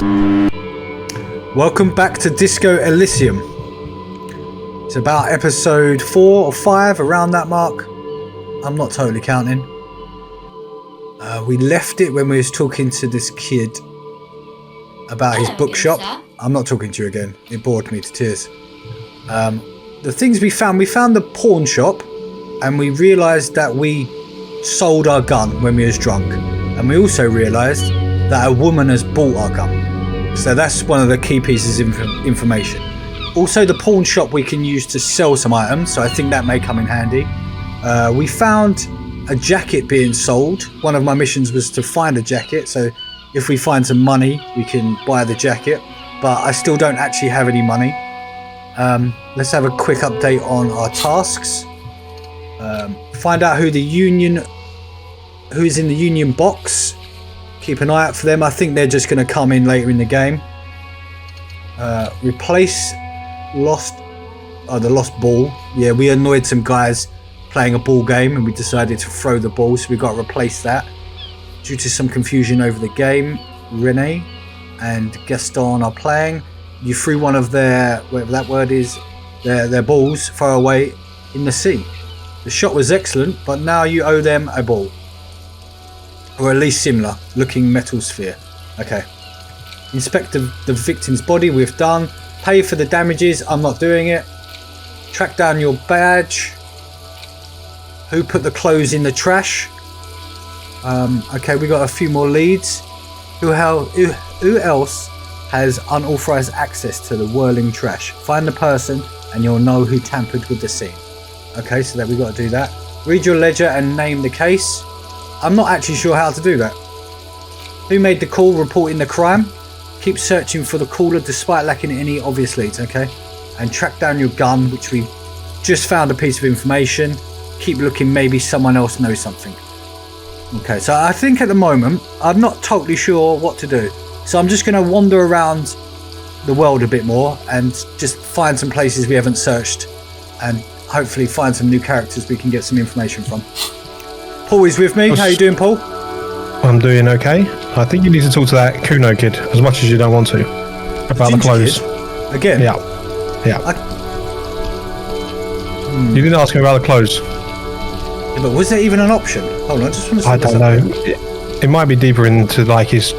Welcome back to Disco Elysium. It's about episode 4 or 5, around that mark. I'm not totally counting. We left it when we was talking to this kid about his bookshop. I'm not talking to you again. It bored me to tears. The things we found the pawn shop, and we realised that we sold our gun when we was drunk. And we also realised that a woman has bought our gun. So that's one of the key pieces of information. Also, the pawn shop we can use to sell some items, so I think that may come in handy. We found a jacket being sold. One of my missions was to find a jacket, so if we find some money, we can buy the jacket. But I still don't actually have any money. Let's have a quick update on our tasks. Find out who's in the union box. Keep an eye out for them. I think they're just going to come in later in the game. Replace the lost ball. Yeah, we annoyed some guys playing a ball game and we decided to throw the ball, so we got to replace that. Due to some confusion over the game, Renee and Gaston are playing. You threw one of their, whatever that word is, their balls far away in the sea. The shot was excellent, but now you owe them a ball. Or at least similar looking metal sphere. Okay. Inspect the victim's body, we've done. Pay for the damages, I'm not doing it. Track down your badge. Who put the clothes in the trash? Okay, we got a few more leads. Who else has unauthorized access to the whirling trash? Find the person and you'll know who tampered with the scene. Okay, so that we got to do that. Read your ledger and name the case. I'm not actually sure how to do that. Who made the call reporting the crime? Keep searching for the caller despite lacking any obvious leads, okay? And track down your gun, which we just found a piece of information. Keep looking, maybe someone else knows something. Okay, so I think at the moment, I'm not totally sure what to do. So I'm just going to wander around the world a bit more and just find some places we haven't searched and hopefully find some new characters we can get some information from. Paul is with me. How you doing, Paul? I'm doing okay. I think you need to talk to that Kuno kid as much as you don't want to about the clothes. Kid? Again? Yeah. You didn't ask him about the clothes. Yeah, but was there even an option? Hold on, I just want to see. I don't know. It might be deeper into like his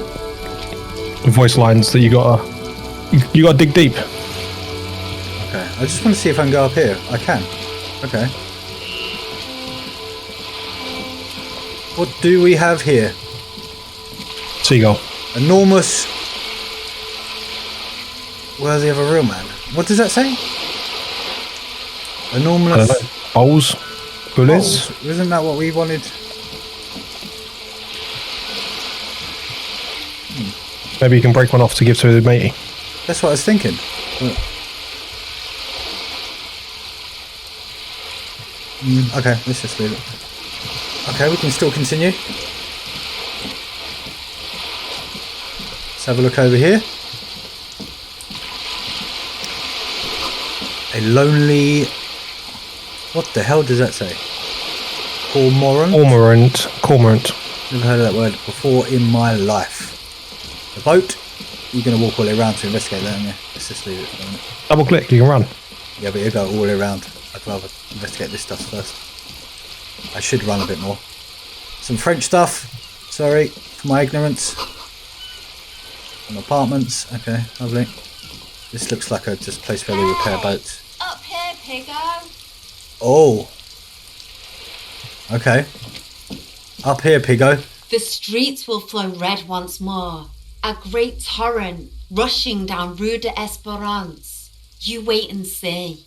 voice lines that you gotta dig deep. Okay, I just want to see if I can go up here. I can. Okay. What do we have here? Seagull. Enormous. Worthy of a real man. What does that say? Enormous. Bowls. Bullets. Bowls. Isn't that what we wanted? Maybe you can break one off to give to the matey. That's what I was thinking. Okay, let's just leave it. Okay, we can still continue. Let's have a look over here. A lonely... What the hell does that say? Cormorant? Cormorant. Never heard of that word before in my life. The boat. You're going to walk all the way around to investigate that, aren't you? Let's just leave it for a minute. Double click, you can run. Yeah, but you go all the way around. I'd rather investigate this stuff first. I should run a bit more. Some French stuff. Sorry for my ignorance. Some apartments. Okay, lovely. This looks like a just place where they repair boats. Up here, Piggo. Oh. Okay. Up here, Piggo. The streets will flow red once more. A great torrent rushing down Rue de Esperance. You wait and see.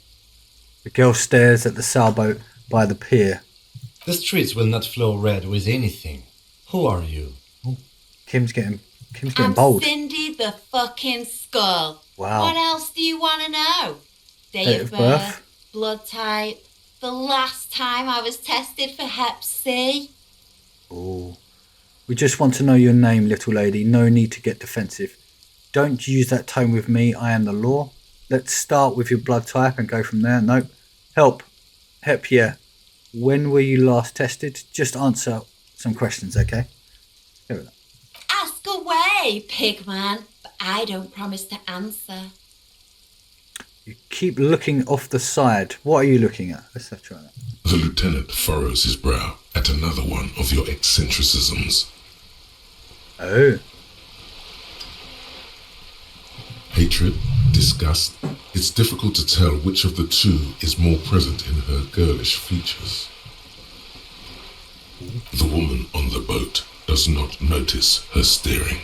The girl stares at the sailboat by the pier. The streets will not flow red with anything. Who are you? Oh, Kim's getting I'm bold. Cindy the fucking Skull. Wow. What else do you want to know? Date of birth, blood type, the last time I was tested for Hep C. Oh. We just want to know your name, little lady. No need to get defensive. Don't use that tone with me. I am the law. Let's start with your blood type and go from there. Nope. Help. Hep, yeah. When were you last tested? Just answer some questions, okay? Here we go. Ask away, Pigman. But I don't promise to answer. You keep looking off the side. What are you looking at? Let's have try that. The lieutenant furrows his brow at another one of your eccentricisms. Oh. Hatred, disgust. It's difficult to tell which of the two is more present in her girlish features. The woman on the boat does not notice her staring.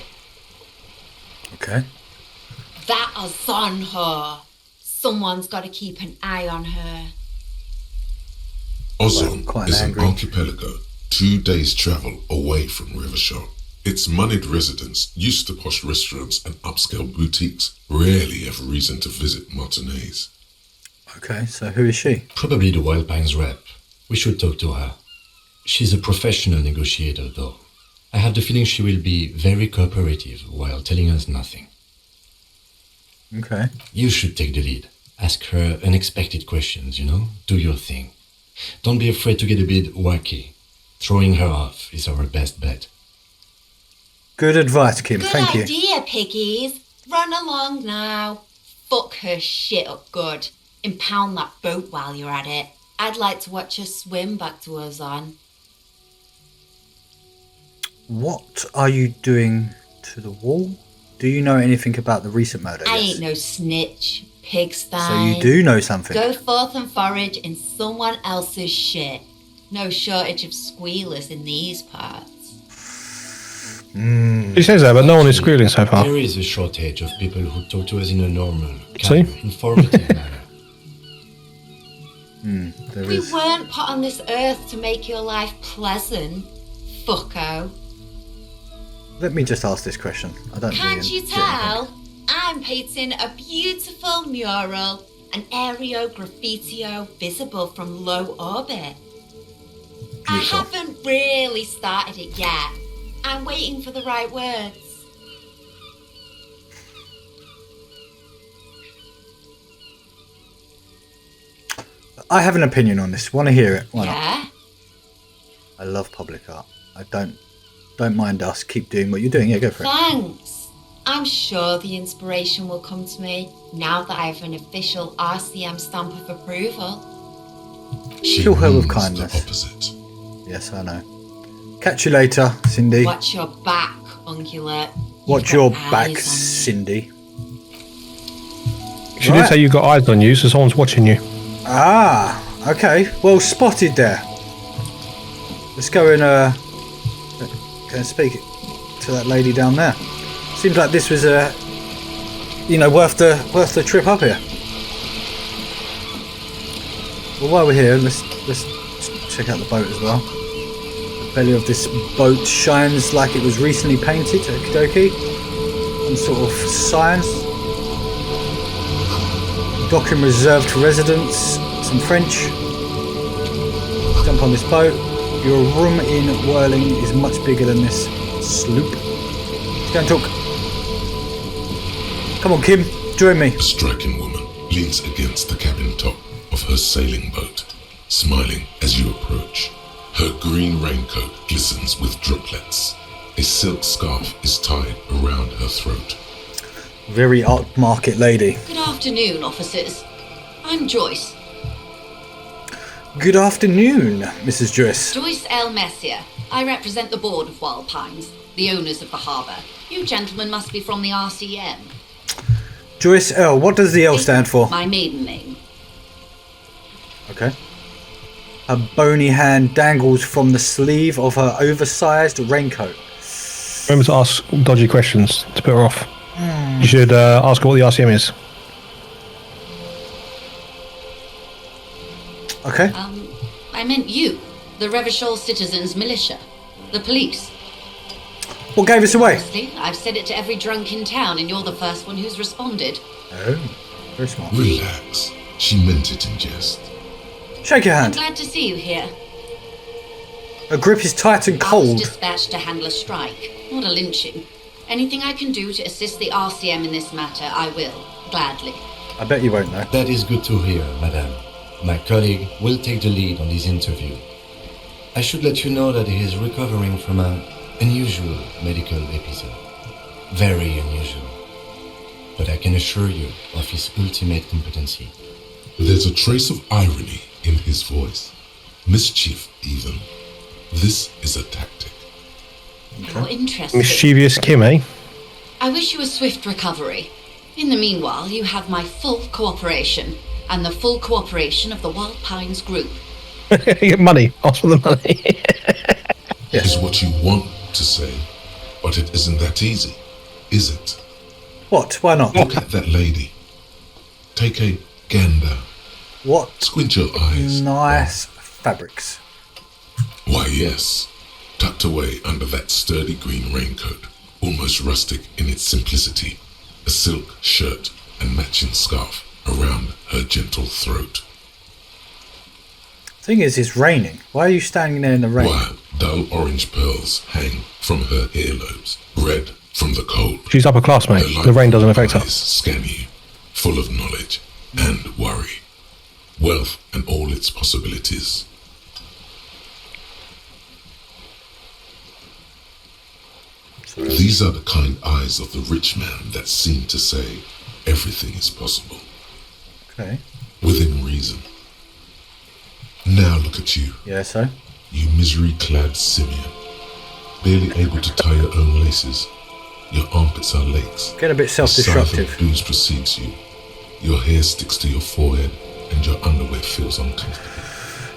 Okay. That is on her. Someone's got to keep an eye on her. Ozone Quite is angry. an archipelago 2 days' travel away from Rivershaw. Its moneyed residents, used to posh restaurants and upscale boutiques, rarely have reason to visit Martinez. Okay, so who is she? Probably the Wild Pines rep. We should talk to her. She's a professional negotiator, though. I have the feeling she will be very cooperative while telling us nothing. Okay. You should take the lead. Ask her unexpected questions, Do your thing. Don't be afraid to get a bit wacky. Throwing her off is our best bet. Good advice, Kim. Good Thank you. idea, piggies. Run along now. Fuck her shit up good. Impound that boat while you're at it. I'd like to watch her swim back to Ozon. What are you doing to the wall? Do you know anything about the recent murder? I Yes. ain't no snitch, pigsty. So you do know something. Go forth and forage in someone else's shit. No shortage of squealers in these parts. He says that, but no one is squealing so far. There is a shortage of people who talk to us in a normal, See? informative manner. There We is. weren't put on this earth to make your life pleasant, fucko. Let me just ask this question. I don't Can't really you get anything. tell? I'm painting a beautiful mural, an aereo graffitio visible from low orbit. I Beautiful. haven't really started it yet. I'm waiting for the right words. I have an opinion on this. Want to hear it? Why not? Yeah? I love public art. I don't mind us. Keep doing what you're doing. Yeah, go for it. Thanks. I'm sure the inspiration will come to me now that I have an official RCM stamp of approval. She Kill her with means kindness. the opposite. Yes, I know. Catch you later, Cindy. Watch your back, ungulate. Watch You've your got back, eyes on me. Cindy. She did Right. say you got eyes on you, so someone's watching you. Ah, okay. Well spotted there. Let's go and speak to that lady down there. Seems like this was worth the trip up here. Well, while we're here, let's check out the boat as well. The belly of this boat shines like it was recently painted. Okie dokie. Some sort of signs. Docking reserved to residents. Some French. Jump on this boat. Your room in Whirling is much bigger than this sloop. Let's go and talk. Come on, Kim. Join me. A striking woman leans against the cabin top of her sailing boat, smiling as you approach. Her green raincoat glistens with droplets. A silk scarf is tied around her throat. Very upmarket lady. Good afternoon, officers. I'm Joyce. Good afternoon, Mrs. Joyce. Joyce L. Messier. I represent the board of Wild Pines, the owners of the harbour. You gentlemen must be from the RCM. Joyce L. What does the L stand for? My maiden name. Okay. Her bony hand dangles from the sleeve of her oversized raincoat. Remember to ask dodgy questions to put her off. You should ask her what the RCM is. Okay. I meant you, the Revachol Citizens Militia, the police. What gave us away? Honestly, I've said it to every drunk in town, and you're the first one who's responded. Oh, very smart. Relax. She meant it in jest. Shake your I'm hand. glad to see you here. Her grip is tight and I was cold. dispatched to handle a strike, not a lynching. Anything I can do to assist the RCM in this matter, I will, gladly. I bet you won't know. That is good to hear, madame. My colleague will take the lead on this interview. I should let you know that he is recovering from an unusual medical episode. Very unusual. but I can assure you of his ultimate competency. There's a trace of irony in his voice. Mischief, even. This is a tactic. How interesting. Mischievous Kim, eh? I wish you a swift recovery. In the meanwhile, you have my full cooperation, and the full cooperation of the Wild Pines group. Get money. Ask for the money. It is what you want to say, but it isn't that easy, is it? What? Why not? Look at that lady. Take a gander. What Squint your eyes. nice fabrics. Why, yes. Tucked away under that sturdy green raincoat, almost rustic in its simplicity, a silk shirt and matching scarf around her gentle throat. Thing is, it's raining. Why are you standing there in the rain? While dull orange pearls hang from her earlobes, red from the cold. She's upper class, mate. Her The rain doesn't affect her. eyes scan you, full of knowledge and worry, wealth and all its possibilities. These are the kind eyes of the rich man that seem to say everything is possible, Okay. within reason. Now look at you, Yeah, so? you misery-clad simian, barely able to tie your own laces. Your armpits are lakes. Get a bit A scythe self-destructive. of booze precedes you. Your hair sticks to your forehead, and your underwear feels uncomfortable.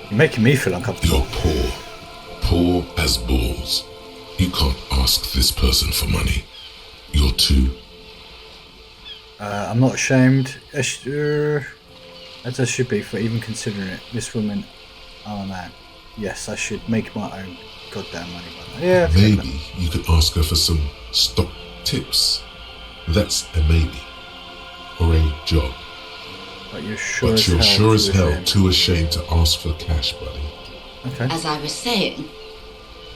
You're making me feel uncomfortable. You're poor as balls. You can't ask this person for money. You're too. I'm not ashamed, as I should be, for even considering it. This woman, oh man, yes, I should make my own goddamn money. Yeah, Maybe you could ask her for some stock tips. That's a maybe. Or a job. but you're sure But as you're hell sure as too hell ashamed. too ashamed to ask for cash, buddy. Okay. As I was saying,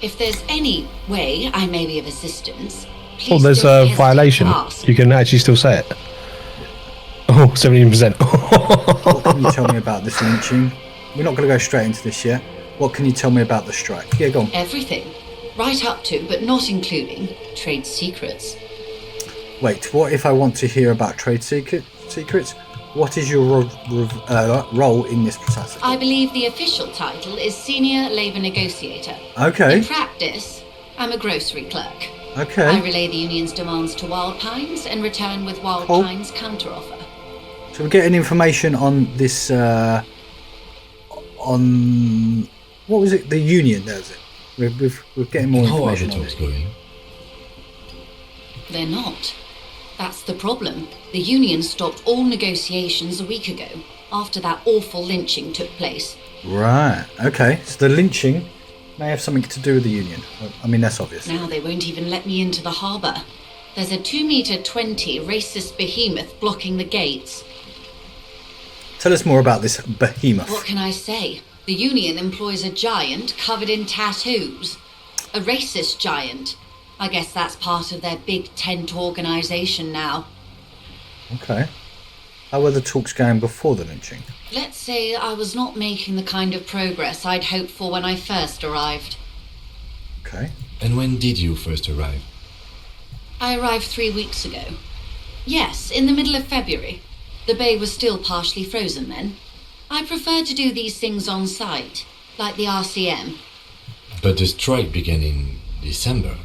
if there's any way I may be of assistance, please Oh, there's don't a hesitate violation. to ask. You can actually still say it. Oh, 17%. What can you tell me about this lynching? We're not going to go straight into this yet. What can you tell me about the strike? Yeah, go on. Everything. Right up to, but not including, trade secrets. Wait, what if I want to hear about trade secrets? What is your role in this process? I believe the official title is Senior Labour Negotiator. Okay, In practice, I'm a grocery clerk. I okay. relay the union's demands to Wild Pines and return with Wild Cool. Pines' counteroffer. So we're getting information on this, on, what was it? The union, there's it. We're getting more How are the information on talks it. going? They're not. That's the problem. The union stopped all negotiations a week ago, after that awful lynching took place. Right, okay. So the lynching may have something to do with the union. I mean, that's obvious. Now they won't even let me into the harbour. There's a 2-metre 20 racist behemoth blocking the gates. Tell us more about this behemoth. What can I say? The union employs a giant covered in tattoos. A racist giant. I guess that's part of their big tent organisation now. Okay. How were the talks going before the lynching? Let's say I was not making the kind of progress I'd hoped for when I first arrived. Okay. And when did you first arrive? I arrived 3 weeks ago. Yes, in the middle of February. The bay was still partially frozen then. I prefer to do these things on site, like the RCM. But the strike began in December.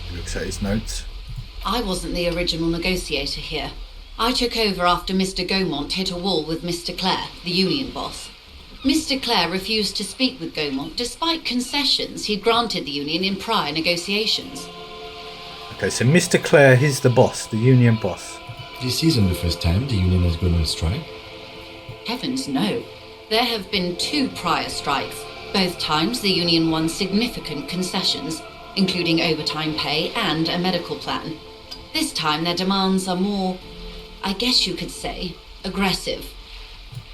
He looks at his notes. I wasn't the original negotiator here. I took over after Mr. Gaumont hit a wall with Mr. Clare, the union boss. Mr. Clare refused to speak with Gaumont despite concessions he'd granted the union in prior negotiations. Okay, so Mr. Clare, he's the boss, the union boss. This isn't the first time the union has gone on strike. Heavens no. There have been 2 prior strikes. Both times the union won significant concessions, including overtime pay and a medical plan. This time their demands are more, I guess you could say, aggressive.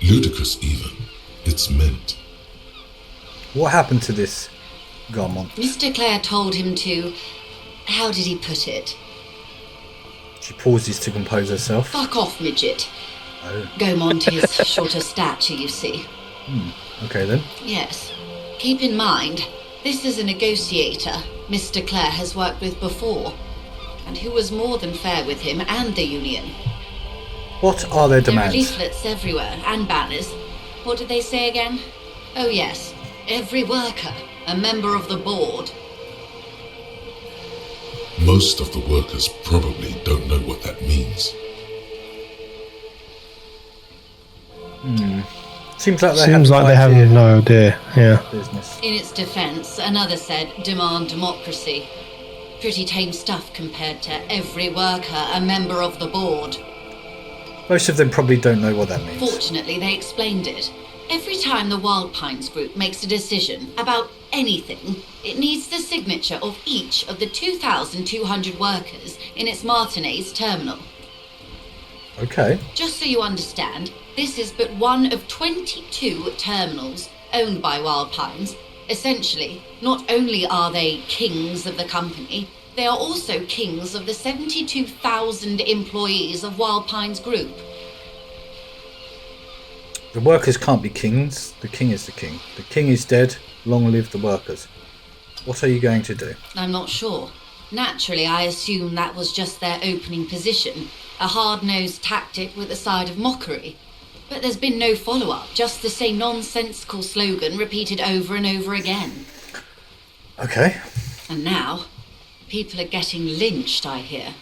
Ludicrous, even. It's meant. What happened to this Gaumont? Mr. Clare told him to, how did he put it? She pauses to compose herself. Fuck off, midget. Oh, Gaumont is short of stature, you see. okay then. Yes. Keep in mind, this is a negotiator Mr. Clare has worked with before. and who was more than fair with him and the union. What are their There are demands? leaflets everywhere, and banners. What did they say again? Oh yes, every worker, a member of the board. Most of the workers probably don't know what that means. Seems like they Seems like they have idea no idea. Yeah. of business. In its defense, another said, demand democracy. Pretty tame stuff compared to every worker, a member of the board. Most of them probably don't know what that means. Fortunately, they explained it. Every time the Wild Pines group makes a decision about anything, it needs the signature of each of the 2,200 workers in its Martinez terminal. Okay. Just so you understand, this is but one of 22 terminals owned by Wild Pines. Essentially, not only are they kings of the company, they are also kings of the 72,000 employees of Wild Pines Group. The workers can't be kings. The king is the king. The king is dead. Long live the workers. What are you going to do? I'm not sure. Naturally, I assume that was just their opening position, a hard-nosed tactic with a side of mockery. But there's been no follow-up, just the same nonsensical slogan repeated over and over again. Okay. And now, people are getting lynched, I hear.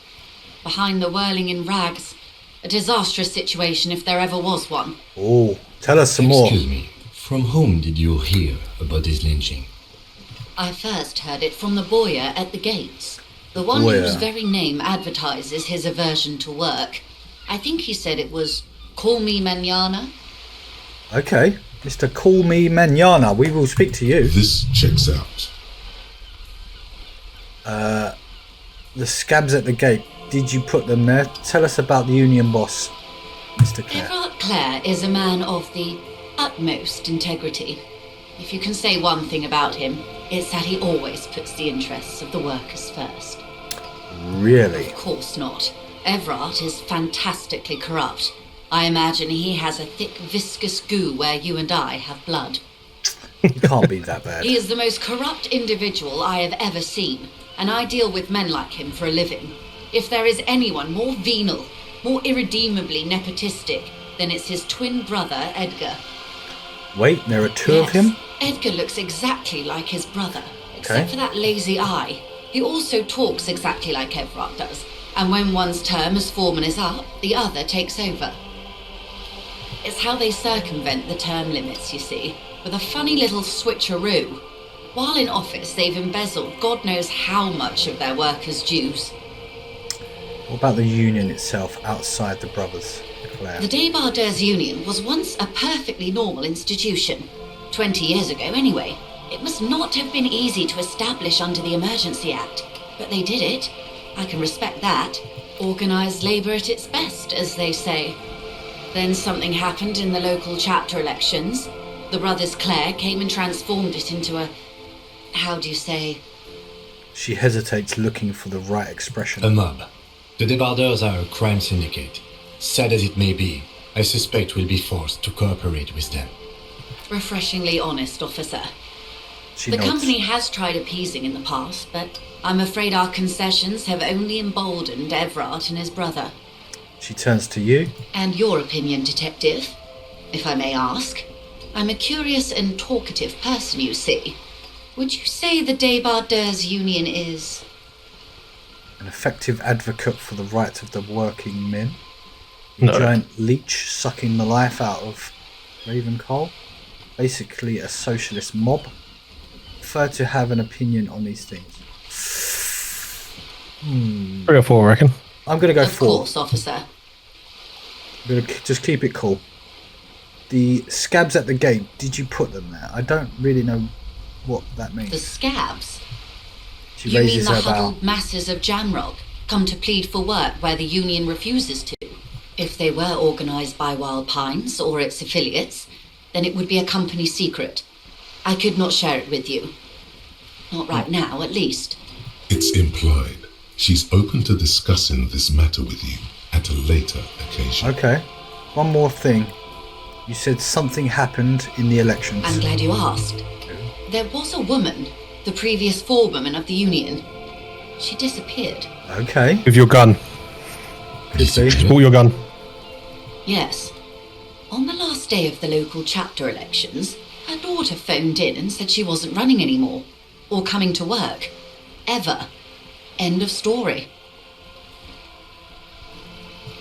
Behind the whirling in rags. A disastrous situation if there ever was one. Oh, tell us some more. Excuse me, from whom did you hear about this lynching? I first heard it from the bowyer at the gates. The one Bowyer. whose very name advertises his aversion to work. I think he said it was, "Call me mañana." Okay. Mr. Call Me Manana, we will speak to you. This checks out. The scabs at the gate. Did you put them there? Tell us about the union boss, Mr. Clare. Everard Clare is a man of the utmost integrity. If you can say one thing about him, it's that he always puts the interests of the workers first. Really? Of course not. Everard is fantastically corrupt. I imagine he has a thick, viscous goo where you and I have blood. You can't be that bad. He is the most corrupt individual I have ever seen, and I deal with men like him for a living. If there is anyone more venal, more irredeemably nepotistic, then it's his twin brother, Edgar. Wait, there are two of him? Edgar looks exactly like his brother, except Okay. for that lazy eye. He also talks exactly like Everard does, and when one's term as foreman is up, the other takes over. It's how they circumvent the term limits, you see, with a funny little switcheroo. While in office, they've embezzled God knows how much of their workers' dues. What about the union itself outside the brothers, Claire? The Débardeurs Union was once a perfectly normal institution. 20 years ago, anyway. It must not have been easy to establish under the Emergency Act, but they did it. I can respect that. Organised labour at its best, as they say. Then something happened in the local chapter elections. The brothers Clare came and transformed it into a... how do you say... She hesitates, looking for the right expression. A mob. The Débardeurs are a crime syndicate. Sad as it may be, I suspect we'll be forced to cooperate with them. Refreshingly honest, officer. She The nods. company has tried appeasing in the past, but I'm afraid our concessions have only emboldened Everard and his brother. She turns to you. And your opinion, detective, if I may ask. I'm a curious and talkative person, you see. Would you say the Débardeurs Union is... An effective advocate for the rights of the working men. A No. giant leech sucking the life out of Ravencole. Basically a socialist mob. Prefer to have an opinion on these things. 3 or 4, I reckon. I'm going to go Of 4. course, officer. I'm going to just keep it cool. The scabs at the gate, did you put them there? I don't really know what that means. The scabs? She You mean raises the her bow. huddled masses of Jamrog, come to plead for work where the union refuses to? If they were organised by Wild Pines or its affiliates, then it would be a company secret. I could not share it with you. Not right now, at least. It's implied she's open to discussing this matter with you at a later occasion. Okay. One more thing. You said something happened in the elections. I'm glad you asked. There was a woman, the previous forewoman of the union. She disappeared. Okay. With your gun. Could be. Just pull your gun. Yes. On the last day of the local chapter elections, her daughter phoned in and said she wasn't running anymore. Or coming to work. Ever. End of story.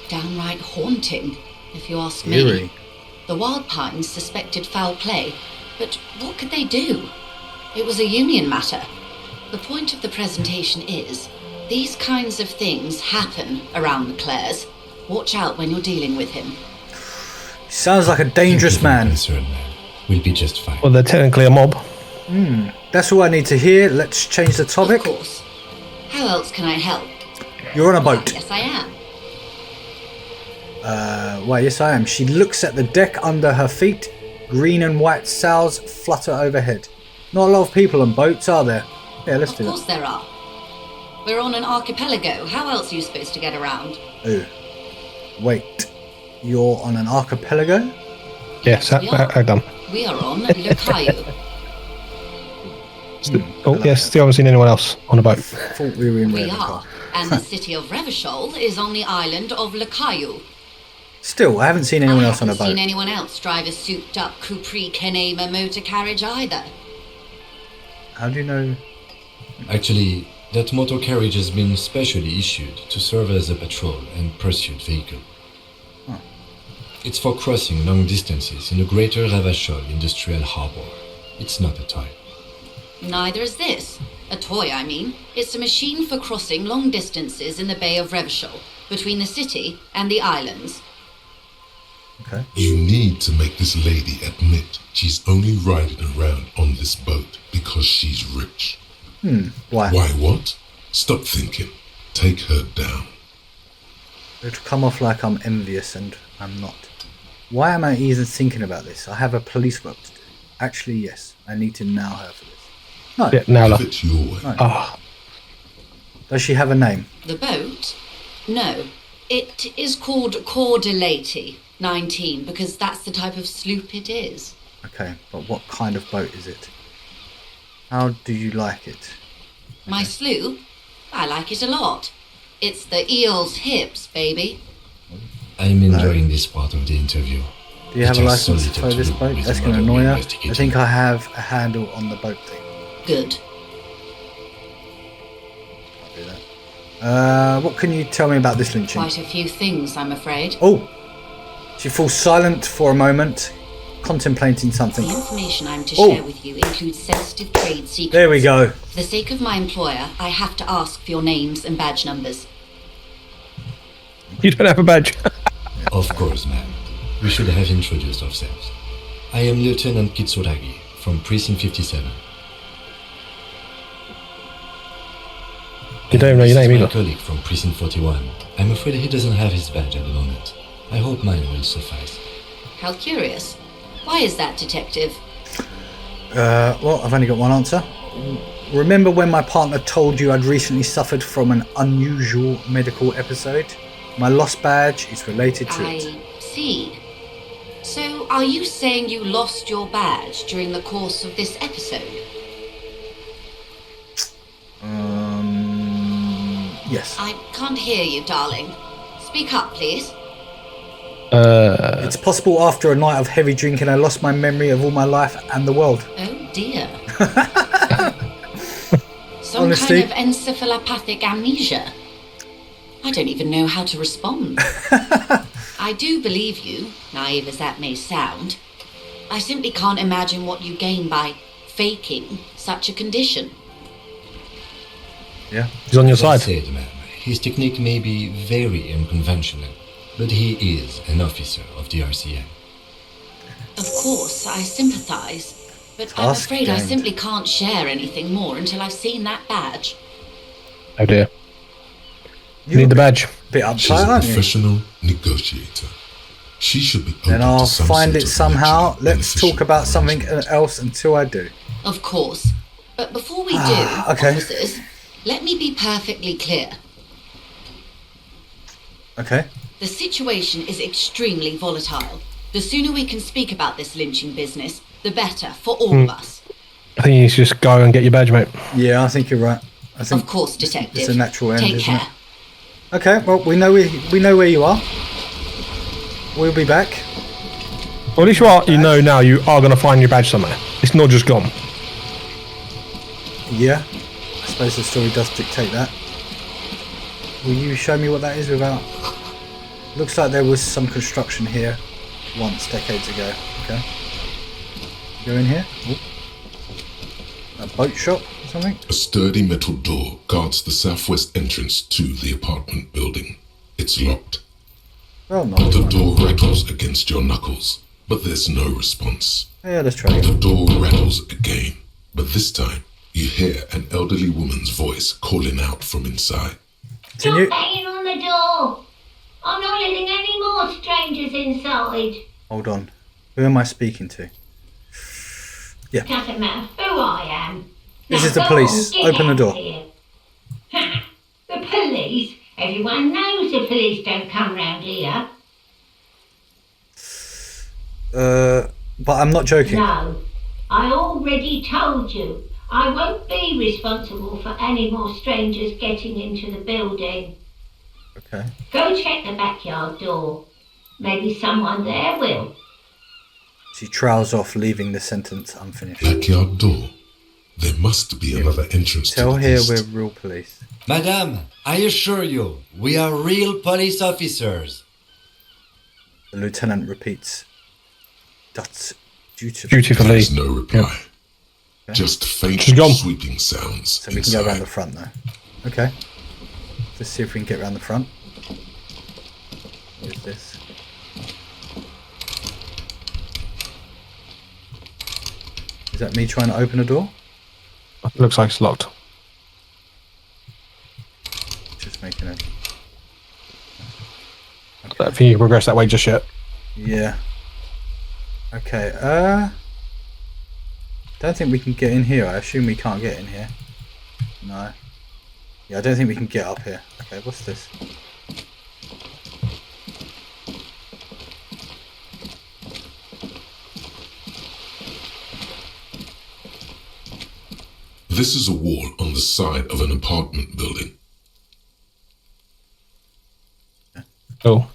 Downright haunting, if you ask me. Eerie. The Wild Pines suspected foul play, but what could they do? It was a union matter. The point of the presentation is, these kinds of things happen around the Clares. Watch out when you're dealing with him. Sounds like a dangerous man. Concerned, man. We'll be just fine. Well, they're technically a mob. That's all I need to hear. Let's change the topic. Of course. How else can I help? You're on a boat. Yes, I am. Why, yes, I am. She looks at the deck under her feet. Green and white sails flutter overhead. Not a lot of people on boats, are there? Yeah, let's Of do course that. there are. We're on an archipelago. How else are you supposed to get around? Ooh. Wait. You're on an archipelago? Yes, we are. done. We are on Lucayo. Oh, yes, still haven't seen anyone else on a boat. Thought we were in We Rebecca. are. And the city of Revachol is on the island of Lucayo. Still, I haven't seen anyone else on a I haven't seen boat. anyone else drive a souped-up Capri Kenema motor carriage either. How do you know? Actually, that motor carriage has been specially issued to serve as a patrol and pursuit vehicle. It's for crossing long distances in the greater Ravachol industrial harbor. It's not a toy. Neither is this. A toy, I mean. It's a machine for crossing long distances in the Bay of Revachol, between the city and the islands. Okay. You need to make this lady admit she's only riding around on this boat because she's rich. Why? Why what? Stop thinking. Take her down. It'll come off like I'm envious and I'm not. Why am I even thinking about this? I have a police work to do. Actually, yes. I need to nail her for this. No. Yeah, now Have it your way. No. Ah, Does she have a name? The boat? No. It is called Cordelati 19 because that's the type of sloop it is. Okay, but what kind of boat is it? How do you like it? My sloop? I like it a lot. It's the eel's hips, baby. I'm enjoying this part of the interview. Do you have a It has so license to little tow this to do boat? with That's the going to murder annoy we're her. I investigating. think I have a handle on the boat thing. Good. I'll do that. What can you tell me about this lynching? Quite a few things, I'm afraid. Oh! She falls silent for a moment, contemplating something. The information I'm to Oh. share with you includes sensitive trade secrets. There we go. For the sake of my employer, I have to ask for your names and badge numbers. you don't have a badge. Of course, ma'am. We should have introduced ourselves. I am Lieutenant Kitsuragi from Precinct 57. You don't even know your This is name my either. colleague from Precinct 41. I'm afraid he doesn't have his badge at the moment. I hope mine will suffice. How curious. Why is that, Detective? Well, I've only got one answer. Remember when my partner told you I'd recently suffered from an unusual medical episode? My lost badge is related to it. I see. So, are you saying you lost your badge during the course of this episode? Yes. I can't hear you, darling. Speak up, please. It's possible after a night of heavy drinking I lost my memory of all my life and the world. Oh dear. Some Honestly. kind of encephalopathic amnesia. I don't even know how to respond. I do believe you, naive as that may sound. I simply can't imagine what you gain by faking such a condition. Yeah. He's on your As I side. said, ma'am, his technique may be very unconventional, but he is an officer of the RCA. Of course, I sympathise. But I'm Task afraid I gained. simply can't share anything more until I've seen that badge. Oh dear. You You're need the badge. a bit She's uptight, a aren't you? professional negotiator. She should be open Then I'll to some find sort it of somehow. mutually Let's talk beneficial about something arrangement. else until I do. Of course. But before we do, okay. officers, let me be perfectly clear. Okay. The situation is extremely volatile. The sooner we can speak about this lynching business, the better for all of us. I think you need to just go and get your badge, mate. Yeah, I think you're right. I think Of course, Detective. it's a natural end, Take isn't care. it? Okay, well, we know where you are. We'll be back. Well, at least you know now you are going to find your badge somewhere. It's not just gone. Yeah, I suppose the story does dictate that. Will you show me what that is without... Looks like there was some construction here once, decades ago. Okay. Go in here. Ooh. A boat shop or something? A sturdy metal door guards the southwest entrance to the apartment building. It's locked. Oh, no. The door rattles against your knuckles, but there's no response. Yeah, let's try it. The door rattles again, but this time you hear an elderly woman's voice calling out from inside. Continue. Stop banging on the door! I'm not letting any more strangers inside. Hold on. Who am I speaking to? Yeah. Doesn't matter who I am. This Now is the go police. on, get Open the out door. here. Ha! The police? Everyone knows the police don't come round here. But I'm not joking. No, I already told you. I won't be responsible for any more strangers getting into the building. Okay. Go check the backyard door. Maybe someone there will. She trowels off, leaving the sentence unfinished. Backyard door. There must be another entrance Tell to the here east. we're real police. Madame, I assure you, we are real police officers. The lieutenant repeats. That's dutiful. Dutifully. There's no reply. Okay. Just faint She's gone. sweeping sounds So we can inside. go around the front though. Okay. Let's see if we can get around the front. What is this? Is that me trying to open a door? Looks like it's locked. Just making it. I don't think you can progress that way just yet. Yeah. Okay, don't think we can get in here. I assume we can't get in here. No. Yeah, I don't think we can get up here. Okay, what's this? This is a wall on the side of an apartment building. Oh,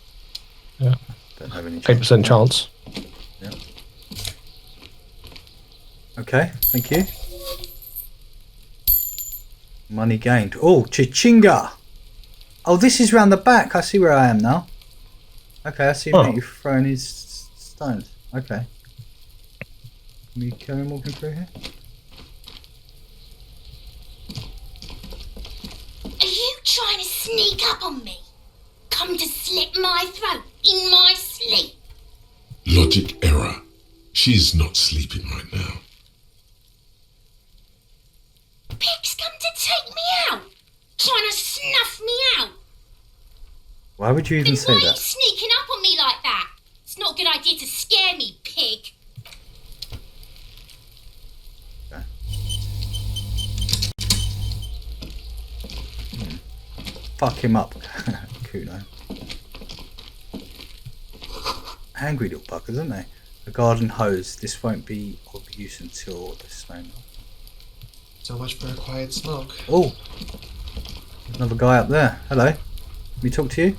Don't have any chance. 8% chance. Yeah. Okay, thank you. Money gained. Oh, Chichinga! Oh, this is round the back. I see where I am now. Okay, I see Oh. where you've thrown his stones. Okay. Can we carry on walking through here? Are you trying to sneak up on me? Come to slit my throat in my sleep? Logic error. She's not sleeping right now. Pig's come to take me out, trying to snuff me out. Why would you even Then say why are you that? sneaking up on me like that? It's not a good idea to scare me, pig. Fuck him up, Kuno. Angry little buggers, aren't they? A garden hose. This won't be of use until the snow melts. So much for a quiet smoke. Oh, another guy up there. Hello. Can we talk to you?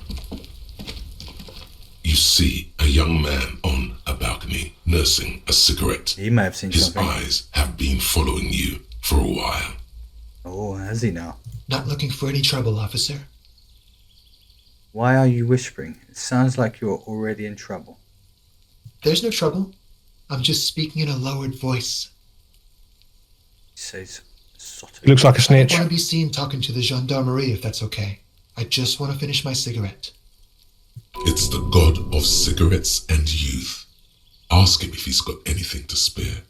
You see a young man on a balcony nursing a cigarette. He may have seen His something. eyes have been following you for a while. Oh, has he now? Not looking for any trouble, officer. Why are you whispering? It sounds like you're already in trouble. There's no trouble. I'm just speaking in a lowered voice. He says, "Sot He looks like a I snitch. want to be seen talking to the gendarmerie if that's okay. I just want to finish my cigarette. It's the god of cigarettes and youth. Ask him if he's got anything to spare.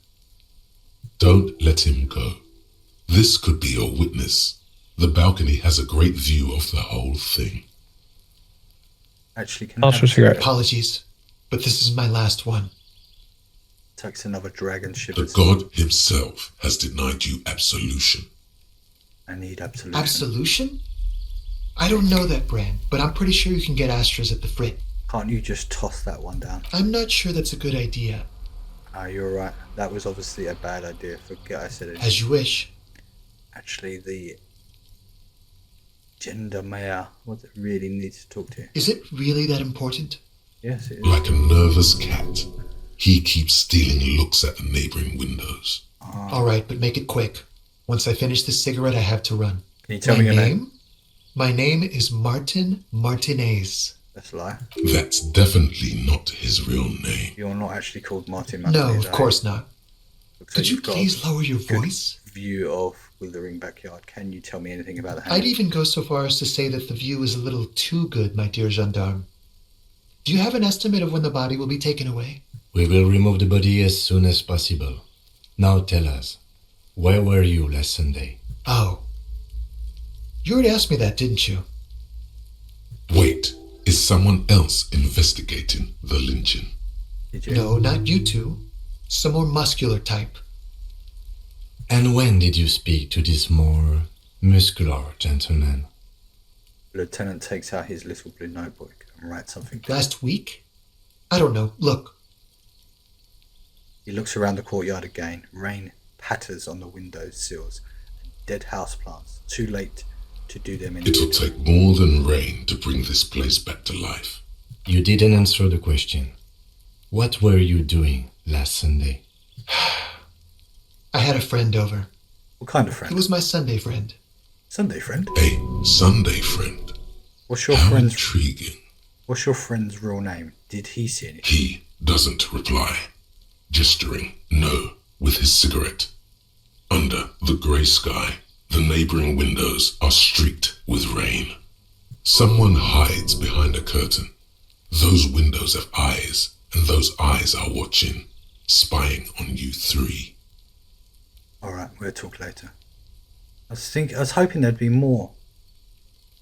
Don't let him go. This could be your witness. The balcony has a great view of the whole thing. Actually, can Ask for a cigarette. Apologies, but this is my last one. Takes another dragon The shivers. god himself has denied you absolution. I need absolution. Absolution? I don't know that brand, but I'm pretty sure you can get Astras at the Frit. Can't you just toss that one down? I'm not sure that's a good idea. Ah, you're right. That was obviously a bad idea. Forget I said it. As you wish. Actually, the Gender Mayor. What does it really need to talk to? Is it really that important? Yes, it is. Like a nervous cat, he keeps stealing looks at the neighboring windows. All right, but make it quick. Once I finish this cigarette, I have to run. Can you tell me your name? My name is Martin Martinez. That's a lie. That's definitely not his real name. You're not actually called Martin No, Martinez. of course not. Looks Could like you you've got please lower your good voice? view of Withering Backyard. Can you tell me anything about the house? I'd even go so far as to say that the view is a little too good, my dear gendarme. Do you have an estimate of when the body will be taken away? We will remove the body as soon as possible. Now tell us, where were you last Sunday? Oh. You already asked me that, didn't you? Wait, is someone else investigating the lynching? Did you? No, not you two. Some more muscular type. And when did you speak to this more muscular gentleman? The lieutenant takes out his little blue notebook and writes something. Last week? I don't know. Look. He looks around the courtyard again. Rain patters on the window sills and dead houseplants. Too late to do them any It'll good. take more than rain to bring this place back to life. You didn't answer the question. What were you doing last Sunday? I had a friend over. What kind of He friend? was my Sunday friend. Sunday friend? A Sunday friend. What's your How friend's intriguing. What's your friend's real name? Did he see anything? He doesn't reply, gesturing no with his cigarette. Under the grey sky, the neighboring windows are streaked with rain. Someone hides behind a curtain. Those windows have eyes, and those eyes are watching, spying on you three. Alright, we'll talk later. I was hoping there'd be more.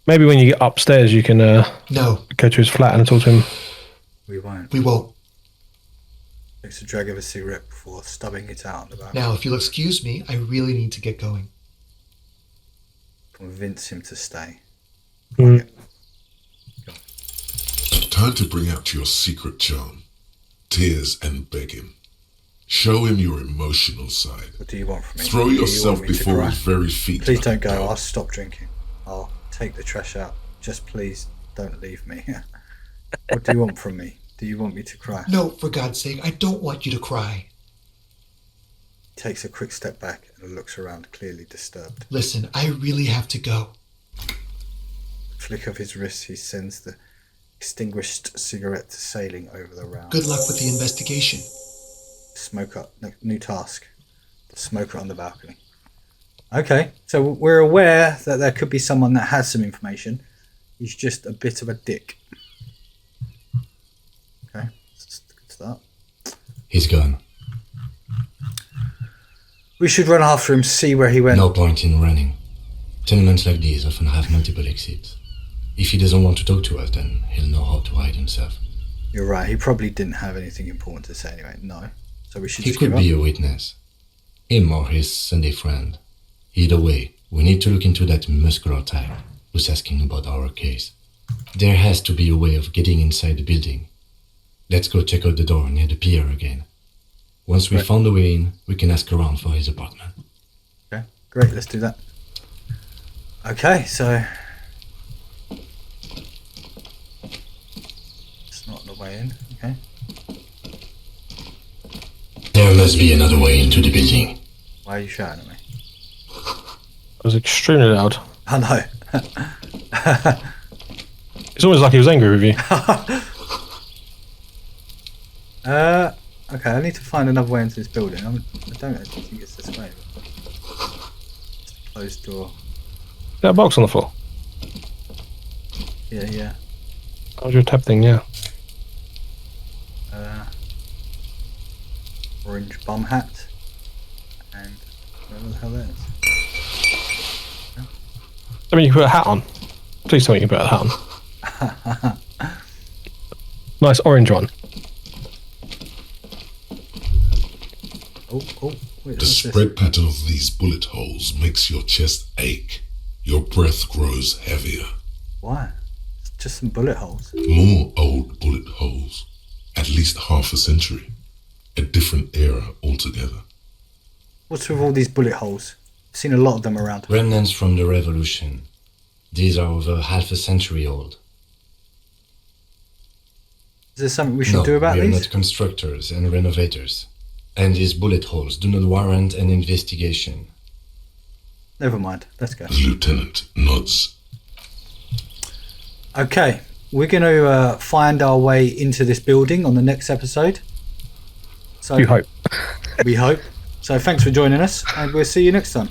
Maybe when you get upstairs, you can No, go to his flat and talk to him. We won't. we won't. Takes a drag of a cigarette before stubbing it out on the back. Now, if you'll excuse me, I really need to get going. Convince him to stay. Mm. Time to bring out your secret charm. Tears and begging. Show him your emotional side. What do you want from me? Throw Do you yourself want me to before cry? his very feet. Please like don't a go. dog. I'll stop drinking. I'll take the trash out. Just please don't leave me. What do you want from me? Do you want me to cry? No, for God's sake, I don't want you to cry. He takes a quick step back and looks around, clearly disturbed. Listen, I really have to go. Flick of his wrist, he sends the extinguished cigarette sailing over the round. Good luck with the investigation. Smoker, new task. The smoker on the balcony. Okay, so we're aware that there could be someone that has some information. He's just a bit of a dick. Okay, that's a good start. He's gone. We should run after him, see where he went. No point in running. Tenements like these often have multiple exits. If he doesn't want to talk to us, then he'll know how to hide himself. You're right, he probably didn't have anything important to say anyway. No. So we should He just give could up. be a witness. Him or his Sunday friend. Either way, we need to look into that muscular type who's asking about our case. There has to be a way of getting inside the building. Let's go check out the door near the pier again. Once we Right. found a way in, we can ask around for his apartment. Okay, great, let's do that. Okay, so it's not the way in, okay. There must be another way into the building. Why are you shouting at me? It was extremely loud. I know. It's almost like he was angry with you. Okay, I need to find another way into this building. I don't actually think it's this way. It's a closed door. That box on the floor. Yeah. That was your tab thing, yeah. Orange bum hat. And whatever the hell that is. I mean, you can put a hat on. Please tell me you can put a hat on. Nice orange one. Oh, wait, The what's this? spread pattern of these bullet holes makes your chest ache. Your breath grows heavier. Why? It's just some bullet holes. More old bullet holes. At least half a century. A different era altogether. What's with all these bullet holes? I've seen a lot of them around. Remnants from the revolution. These are over half a century old. Is there something we should do about we are these? not constructors and renovators. And these bullet holes do not warrant an investigation. Never mind. Let's go. The lieutenant nods. Okay, we're going to find our way into this building on the next episode. So You hope. we hope. So thanks for joining us, and we'll see you next time.